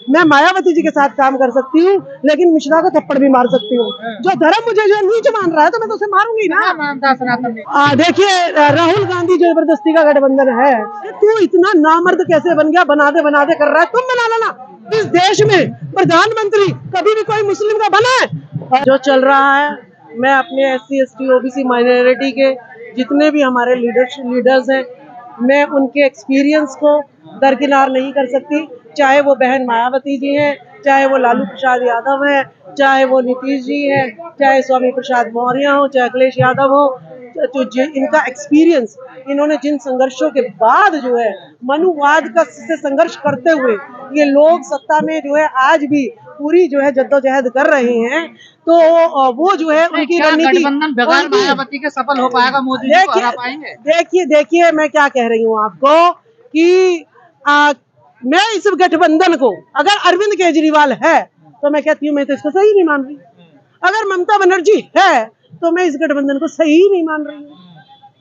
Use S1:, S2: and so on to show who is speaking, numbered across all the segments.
S1: मैं मायावती जी के साथ काम कर सकती हूँ, लेकिन मिश्रा को थप्पड़ भी मार सकती हूँ। जो धर्म मुझे जो नीच मान रहा है तो मैं तो उसे मारूंगी ना।
S2: मानता सनातन
S1: देखिए राहुल गांधी जो जबरदस्ती का गठबंधन है, तू इतना नामर्द कैसे बन गया? बना दे कर रहा है, तुम बना लेना। इस देश में प्रधानमंत्री कभी भी कोई मुस्लिम का बना है? जो चल रहा है, मैं अपने SC ST OBC माइनॉरिटी के जितने भी हमारे लीडर्स हैं, मैं उनके एक्सपीरियंस को दरकिनार नहीं कर सकती। चाहे वो बहन मायावती जी हैं, चाहे वो लालू प्रसाद यादव हैं, चाहे वो नीतीश जी हैं, चाहे स्वामी प्रसाद मौर्य हो, चाहे अखिलेश यादव हो, तो इनका एक्सपीरियंस, इन्होंने जिन संघर्षों के बाद जो है मनुवाद का से संघर्ष करते हुए ये लोग सत्ता में जो है आज भी पूरी जो है जद्दोजहद कर रहे हैं, तो वो जो है उनकी रणनीति
S2: गठबंधन बगैर मायावती के सफल हो पाएगा? मोदी जी को हरा पाएंगे?
S1: देखिए मैं क्या कह रही हूँ आपको कि मैं इस गठबंधन को, अगर अरविंद केजरीवाल है तो मैं कहती हूँ मैं तो इसको सही नहीं मान रही। अगर ममता बनर्जी है तो मैं इस गठबंधन को सही नहीं मान रही हूँ।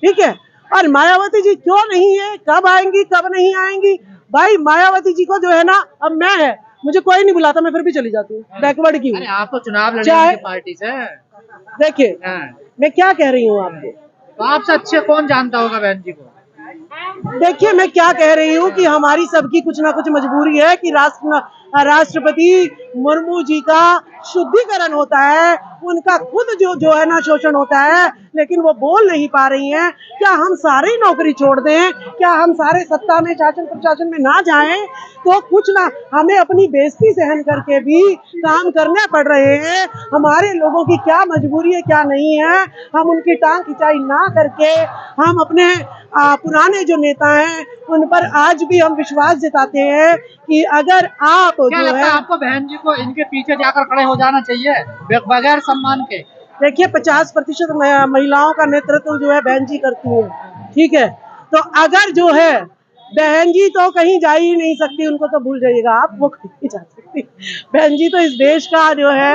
S1: ठीक है, और मायावती जी क्यों नहीं है, कब आएंगी कब नहीं आएंगी? भाई मायावती जी को जो है ना, अब मैं है, मुझे कोई नहीं बुलाता, मैं फिर भी चली जाती हूँ, बैकवर्ड की हूँ।
S2: आप तो चुनाव लड़े पार्टी से।
S1: देखिए मैं क्या कह रही हूँ आपको,
S2: तो आपसे अच्छे कौन जानता होगा बहन जी को?
S1: देखिए मैं क्या कह रही हूँ कि हमारी सबकी कुछ ना कुछ मजबूरी है कि राष्ट्रपति मुर्मू जी का शुद्धिकरण होता है, उनका खुद जो है ना शोषण होता है, लेकिन वो बोल नहीं पा रही हैं। क्या हम सारी नौकरी छोड़ दें? क्या हम सारे सत्ता में शासन प्रशासन में ना जाएं? तो कुछ ना, हमें अपनी बेइज्जती सहन करके भी काम करने पड़ रहे हैं। हमारे लोगों की क्या मजबूरी है क्या नहीं है, हम उनकी टांग खिंचाई ना करके हम अपने पुराने जो नेता हैं उन पर आज भी हम विश्वास जताते हैं कि अगर आप
S2: क्या
S1: जो
S2: लगता
S1: है,
S2: आपको बहन जी को इनके पीछे जाकर खड़े हो जाना चाहिए बगैर सम्मान के?
S1: देखिए 50% महिलाओं का नेतृत्व जो है बहन जी करती है। ठीक है, तो अगर जो है बहन जी तो कहीं जा ही नहीं सकती, उनको तो भूल जाइएगा आप, वो कहीं नहीं जा सकती। बहन जी तो इस देश का जो है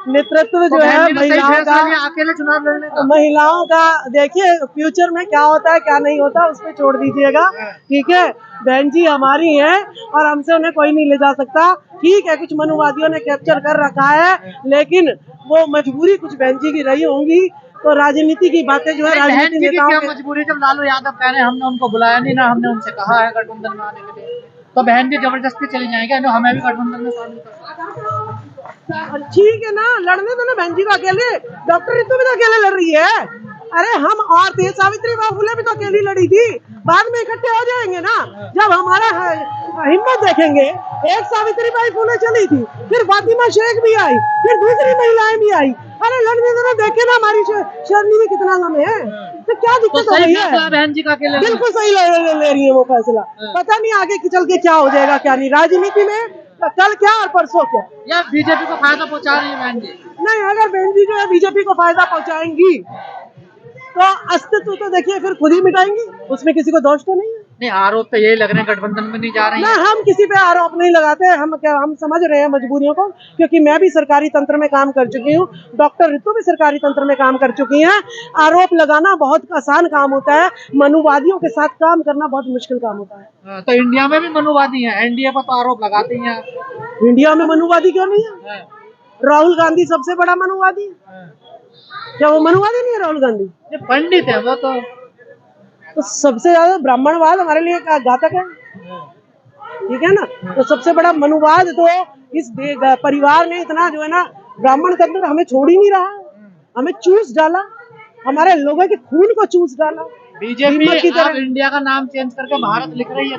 S1: नेतृत्व जो है महिलाओं का,
S2: अकेले चुनाव लड़ने का।
S1: महिलाओं का देखिए फ्यूचर में क्या होता है क्या नहीं होता उस पर छोड़ दीजिएगा। ठीक है, बहन जी हमारी हैं और हमसे उन्हें कोई नहीं ले जा सकता। ठीक है, कुछ मनुवादियों ने कैप्चर कर रखा है, लेकिन वो मजबूरी कुछ बहन जी की रही होंगी। तो राजनीति की बातें जो है राजनीति नेताओं की
S2: मजबूरी, जब लालू यादव कह रहे हैं हमने उनको बुलाया नहीं, ना हमने उनसे कहा है गठबंधन में आने के लिए, तो बहन जी जबरदस्ती चली जाएंगे, हमें भी गठबंधन में शामिल कर।
S1: ठीक है ना, लड़ने दो ना बहन जी को अकेले। डॉक्टर रितु भी तो अकेले लड़ रही है। अरे हम और थे, सावित्री बाई फुले भी तो अकेली लड़ी थी। बाद में इकट्ठे हो जाएंगे ना, जब हमारा हिम्मत देखेंगे। एक सावित्री बाई फुले चली थी, फिर फातिमा शेख भी आई, फिर दूसरी महिलाएं भी आई। अरे लड़ने दो ना, देखे ना हमारी शर्मी में कितना दम है, तो क्या दिक्कत हो रही है?
S2: बहन जी का अकेले
S1: बिल्कुल सही ले रही है वो फैसला। पता नहीं आगे चल के क्या हो जाएगा क्या नहीं, राजनीति में कल क्या और परसों क्या।
S2: या बीजेपी को फायदा पहुंचा रही है बहन जी?
S1: नहीं, अगर बहन जी जो है बीजेपी को फायदा पहुंचाएंगी तो अस्तित्व तो देखिए फिर खुद ही मिटाएंगी, उसमें किसी को दोष तो नहीं है।
S2: नहीं, आरोप तो यही लग रहे हैं गठबंधन में नहीं जा रही
S1: ना, हम किसी पे आरोप नहीं लगाते। हम समझ रहे हैं मजबूरियों को, क्योंकि मैं भी सरकारी तंत्र में काम कर चुकी हूँ, डॉक्टर रितु भी सरकारी तंत्र में काम कर चुकी हैं। आरोप लगाना बहुत आसान काम होता है, मनुवादियों के साथ काम करना बहुत मुश्किल काम होता है।
S2: तो इंडिया में भी मनुवादी है, एनडीए पर तो आरोप लगाते हैं।
S1: इंडिया में मनुवादी क्यों नहीं है? राहुल गांधी सबसे बड़ा मनुवादी है। क्या वो मनुवादी नहीं है राहुल गांधी?
S2: पंडित है वो तो
S1: सबसे ज्यादा ब्राह्मणवाद हमारे लिए घातक है। ठीक है ना, तो सबसे बड़ा मनुवाद तो इस परिवार ने इतना जो है ना ब्राह्मण तंत्र हमें छोड़ ही नहीं रहा, हमें चूस डाला, हमारे लोगों के खून को चूस डाला।
S2: बीजेपी अब इंडिया का नाम चेंज करके भारत लिख रही है।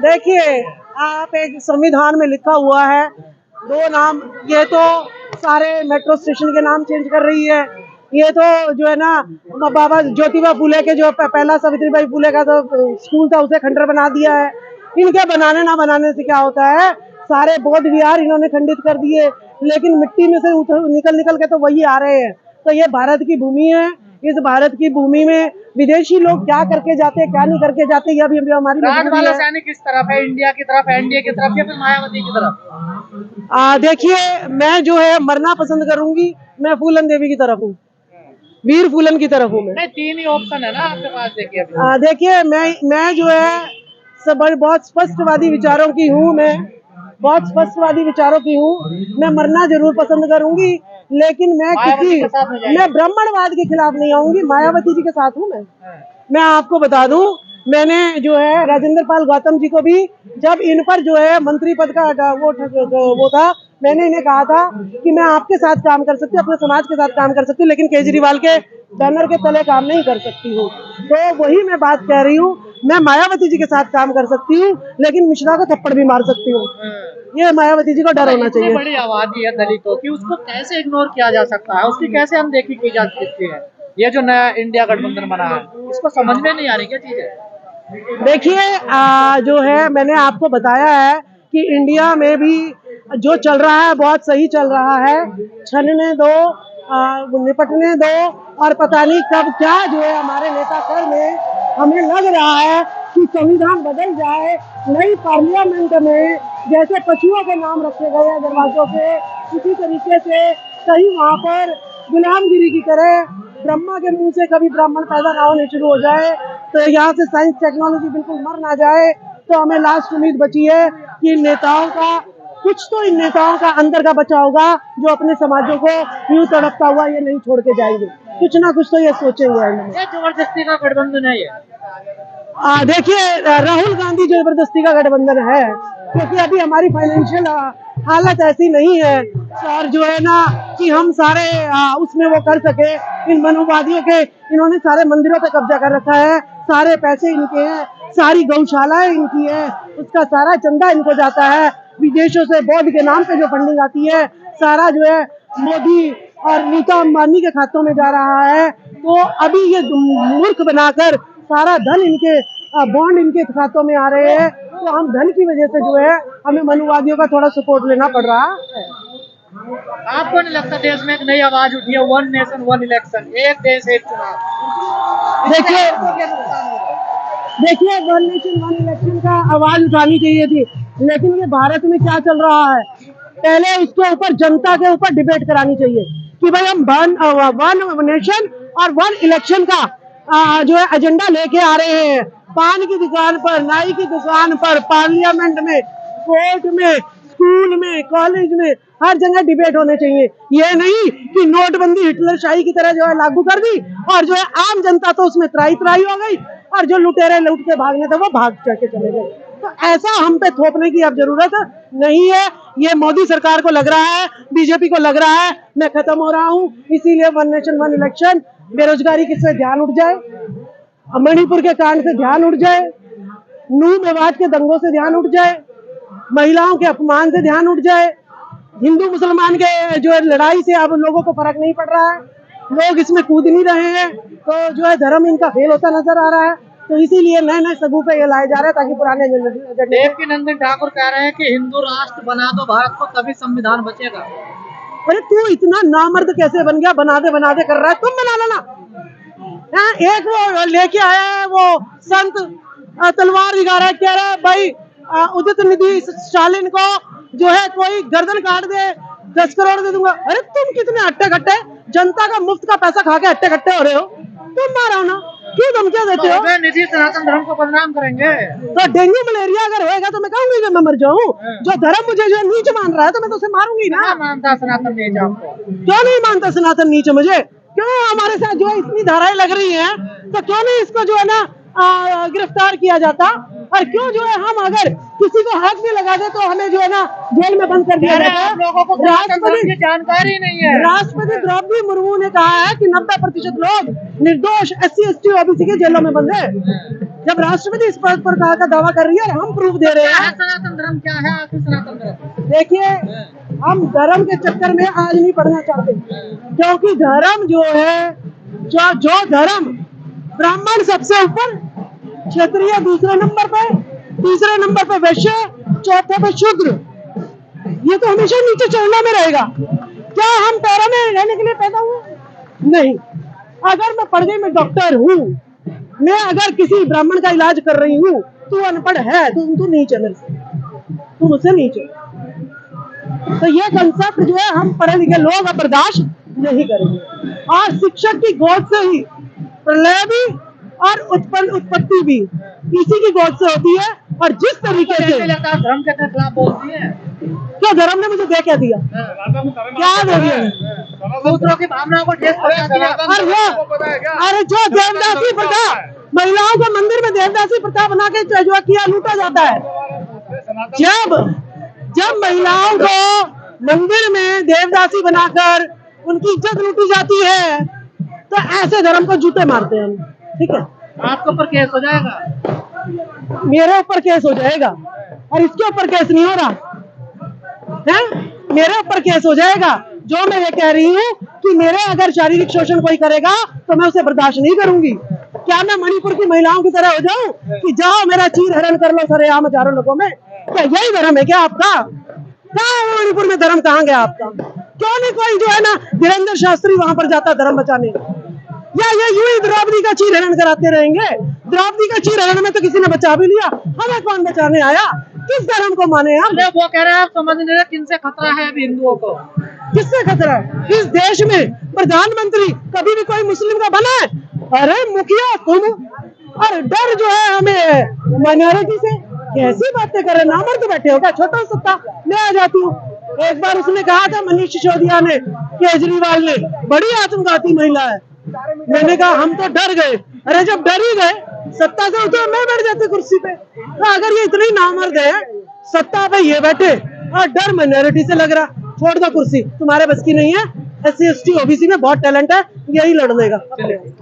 S1: देखिए आप एक संविधान में लिखा हुआ है 2 नाम, ये तो सारे मेट्रो स्टेशन के नाम चेंज कर रही है। ये तो जो है ना बाबा ज्योतिबा फुले के जो पहला सावित्रीबाई फुले का तो स्कूल था उसे खंडर बना दिया है। इनके बनाने ना बनाने से क्या होता है, सारे बौद्ध विहार इन्होंने खंडित कर दिए, लेकिन मिट्टी में से निकल के तो वही आ रहे हैं। तो ये भारत की भूमि है, इस भारत की भूमि में विदेशी लोग क्या करके जाते क्या नहीं करके जाते, यह भी हमारी मजबूरी है।
S2: सैनिक किस तरफ है, इंडिया की तरफ, एनडीए की तरफ या फिर मायावती की तरफ?
S1: देखिए मैं जो है मरना पसंद करूंगी, मैं फूलन देवी की तरफ हूँ, वीर फूलन की तरफ हूँ मैं।
S2: 3 ही ऑप्शन है ना आपके पास।
S1: देखिए मैं जो है सब बहुत स्पष्टवादी विचारों की हूँ मैं। बहुत स्पष्टवादी विचारों की हूँ। मैं मरना जरूर पसंद करूंगी, लेकिन मैं ब्राह्मणवाद के खिलाफ नहीं आऊंगी। मायावती जी के साथ हूँ मैं आपको बता दूं, मैंने जो है राजेंद्र पाल गौतम जी को भी, जब इन पर जो है मंत्री पद का वो था, मैंने इन्हें कहा था कि मैं आपके साथ काम कर सकती हूँ, अपने समाज के साथ काम कर सकती हूँ, लेकिन केजरीवाल के बैनर के तले काम नहीं कर सकती हूँ। तो वही मैं बात कह रही हूँ, मैं मायावती जी के साथ काम कर सकती हूँ, लेकिन मिश्रा को थप्पड़ भी मार सकती हूँ। ये मायावती जी को डर होना चाहिए।
S2: बड़ी आबादी है दलितों की, उसको कैसे इग्नोर किया जा सकता है, उसकी कैसे अनदेखी की जा सकती है? ये जो नया इंडिया गठबंधन बना है, इसको समझ में नहीं आ रही क्या चीजें?
S1: देखिए, जो है मैंने आपको बताया है कि इंडिया में भी जो चल रहा है बहुत सही चल रहा है। छनने दो, निपटने दो, और पता नहीं कब क्या जो है हमारे नेता कर में। हमें लग रहा है कि संविधान बदल जाए, नई पार्लियामेंट में जैसे पशुओं के नाम रखे गए दरवाजों पे, उसी तरीके से कहीं वहाँ पर गुलामगिरी की तरह ब्रह्मा के मुंह से कभी ब्राह्मण पैदा ना होने शुरू हो जाए, तो यहाँ से साइंस टेक्नोलॉजी बिल्कुल मर ना जाए। तो हमें लास्ट उम्मीद बची है कि नेताओं का कुछ तो, इन नेताओं का अंदर का बचा होगा, जो अपने समाजों को यूं तड़पता हुआ ये नहीं छोड़ के जाएंगे। कुछ ना कुछ तो ये सोचेंगे।
S2: ये जबरदस्ती का गठबंधन है ये।
S1: देखिए, राहुल गांधी जबरदस्ती का गठबंधन है, क्योंकि अभी हमारी फाइनेंशियल हालत ऐसी नहीं है और जो है ना कि हम सारे उसमें वो कर सके। इन मनुवादियों के, इन्होंने सारे मंदिरों पे कब्जा कर रखा है, सारे पैसे इनके हैं, सारी गौशालाएं इनकी है, उसका सारा चंदा इनको जाता है। विदेशों से बोर्ड के नाम पे जो फंडिंग आती है, सारा जो है मोदी और नीता अंबानी के खातों में जा रहा है। तो अभी ये मूर्ख बनाकर सारा धन इनके बॉन्ड इनके खातों में आ रहे हैं। तो हम धन की वजह से जो है हमें मनुवादियों का थोड़ा सपोर्ट लेना पड़ रहा है।
S2: आपको नहीं लगता देश में एक नई आवाज उठी है, वन नेशन वन इलेक्शन, एक देश एक चुनाव?
S1: देखिए, वन नेशन वन इलेक्शन का आवाज उठानी चाहिए थी, लेकिन ये भारत में क्या चल रहा है, पहले इसके ऊपर जनता के ऊपर डिबेट करानी चाहिए कि भाई हम वन नेशन और वन इलेक्शन का जो है एजेंडा लेके आ रहे हैं। पान की दुकान पर, नाई की दुकान पर, पार्लियामेंट में, कोर्ट में, स्कूल में, कॉलेज में, हर जगह डिबेट होने चाहिए। ये नहीं कि नोटबंदी हिटलर शाही की तरह जो है लागू कर दी और जो है आम जनता तो उसमें त्राही त्राही हो गई, और जो लुटेरे लूट के भागने थे वो भाग के चले गए। तो ऐसा हम पे थोपने की अब जरूरत नहीं है। ये मोदी सरकार को लग रहा है, बीजेपी को लग रहा है मैं खत्म हो रहा हूँ, इसीलिए वन नेशन वन इलेक्शन। बेरोजगारी की से ध्यान उठ जाए, मणिपुर के कांड से ध्यान उठ जाए, नूह मेवात के दंगों से ध्यान उठ जाए, महिलाओं के अपमान से ध्यान उठ जाए, हिंदू मुसलमान के जो है लड़ाई से अब लोगों को फर्क नहीं पड़ रहा है, लोग इसमें कूद नहीं रहे हैं, तो जो है धर्म इनका फेल होता नजर आ रहा है। तो इसीलिए नए नए सगु पे ये लाए जा रहे हैं ताकि पुराने
S2: देवकी नंदन ठाकुर कह रहे हैं कि हिंदू राष्ट्र बना दो भारत को, तभी संविधान बचेगा।
S1: अरे तू इतना नामर्द कैसे बन गया, बना दे कर रहा है, तुम बना लेना। एक वो लेके आया है वो संत तलवार दिखा रहा है, कह रहा है भाई उदित निधि स्टालिन को जो है कोई गर्दन काट दे 10 करोड़ दे दूंगा। अरे तुम कितने अट्टे कट्टे, जनता का मुफ्त का पैसा खा के अट्टे कट्टे हो रहे हो, तुम मारो ना, क्यों धमकियां देते हो?
S2: निधि सनातन धर्म को बदनाम करेंगे
S1: तो डेंगू मलेरिया अगर होएगा तो मैं कहूंगी कि मैं मर जाऊं। जो धर्म मुझे जो नीच मान रहा है तो मैं तो उसे मारूंगी ना।
S2: मानता सनातन नीच आपको?
S1: क्यों नहीं मानता सनातन नीच मुझे? क्यों हमारे साथ जो है इतनी धाराएं लग रही हैं, तो क्यों नहीं इसको जो है ना गिरफ्तार किया जाता? और क्यों जो है हम अगर किसी को हाथ भी लगा दे तो हमें जो है ना जेल में बंद कर दिया जाता है?
S2: लोगों को राष्ट्रपति जानकारी नहीं है।
S1: राष्ट्रपति द्रौपदी मुर्मू ने कहा है कि 90% लोग निर्दोष SC ST OBC के जेलों में बंद है। जब राष्ट्रपति इस पद पर कहा का दावा कर रही है और हम प्रूफ दे रहे हैं।
S2: सनातन धर्म क्या है आखिर? सनातन धर्म
S1: देखिए, हम धर्म के चक्कर में आज नहीं पढ़ना चाहते, क्योंकि धर्म जो है, जो धर्म, ब्राह्मण सबसे ऊपर, क्षत्रिय दूसरे नंबर पे, तीसरे नंबर पे वैश्य, चौथे पे शूद्र, ये तो हमेशा नीचे चढ़ना में रहेगा। क्या हम पैरों में रहने के लिए पैदा हुए? नहीं। अगर मैं पढ़ गई, मैं डॉक्टर हूँ, मैं अगर किसी ब्राह्मण का इलाज कर रही हूँ, तू अनपढ़ है, तू नीचे मेरे से, तू मुझसे नीचे। तो ये कंसेप्ट जो है हम पढ़े लिखे लोग अब बर्दाश्त नहीं करेंगे। और शिक्षक की गोद से ही प्रलय भी और उत्पत्ति भी इसी की गोद से होती है। और जिस तरीके से
S2: धर्म के खिलाफ बोलती है
S1: धर्म ने मुझे दे क्या दिया? क्या दे दिया?
S2: दूसरों की भावनाओं को ठेस पहुंचाती है।
S1: अरे जो देवदासी प्रथा, महिलाओं को मंदिर में देवदासी प्रथा बना के जो किया लूटा जाता है। जब महिलाओं को मंदिर में देवदासी बनाकर उनकी इज्जत लूटी जाती है तो ऐसे धर्म को जूते मारते हैं हम। ठीक है,
S2: आपके ऊपर केस हो जाएगा,
S1: मेरे ऊपर केस हो जाएगा और इसके ऊपर केस नहीं हो रहा है, मेरे ऊपर केस हो जाएगा। जो मैं ये कह रही हूँ कि मेरे अगर शारीरिक शोषण कोई करेगा तो मैं उसे बर्दाश्त नहीं करूंगी। क्या मैं मणिपुर की महिलाओं की तरह हो जाऊं कि जाओ मेरा चीर हरण कर लो सरेआम हजारों लोगों में? क्या यही धर्म है क्या आपका? कहाँ है मणिपुर में धर्म, कहाँ गया आपका? क्यों नहीं कोई जो है ना वीरेंद्र शास्त्री वहां पर जाता धर्म बचाने? या ये यूं ही द्रौपदी का चीर हरण कराते रहेंगे? द्रौपदी का चीर हरण में तो किसी ने बचा भी लिया, हमें कौन बचाने आया? किस धर्म को माने हम?
S2: वो कह रहे हैं आप समझ नहीं रहे किनसे खतरा है अभी हिंदुओं को।
S1: किससे खतरा है? इस देश में प्रधानमंत्री कभी भी कोई मुस्लिम का बना है? अरे मुखिया तुम, और डर जो है हमें माइनॉरिटी से। कैसी बातें कर रहे, नामर्द तो बैठे हो क्या? छोटा सत्ता मैं आ जाती हूँ। एक बार उसने कहा था मनीष सिसोदिया ने, केजरीवाल ने, बड़ी आत्मघाती महिला है। मैंने कहा हम तो डर गए। अरे जब डर ही गए, सत्ता से उतर मैं बैठ जाती कुर्सी पे। तो अगर ये इतनी नामर्द है, सत्ता पे ये बैठे और डर माइनॉरिटी से लग रहा, छोड़ दो कुर्सी, तुम्हारे बस की नहीं है। SC ST OBC में बहुत टैलेंट है, यही लड़ लेगा।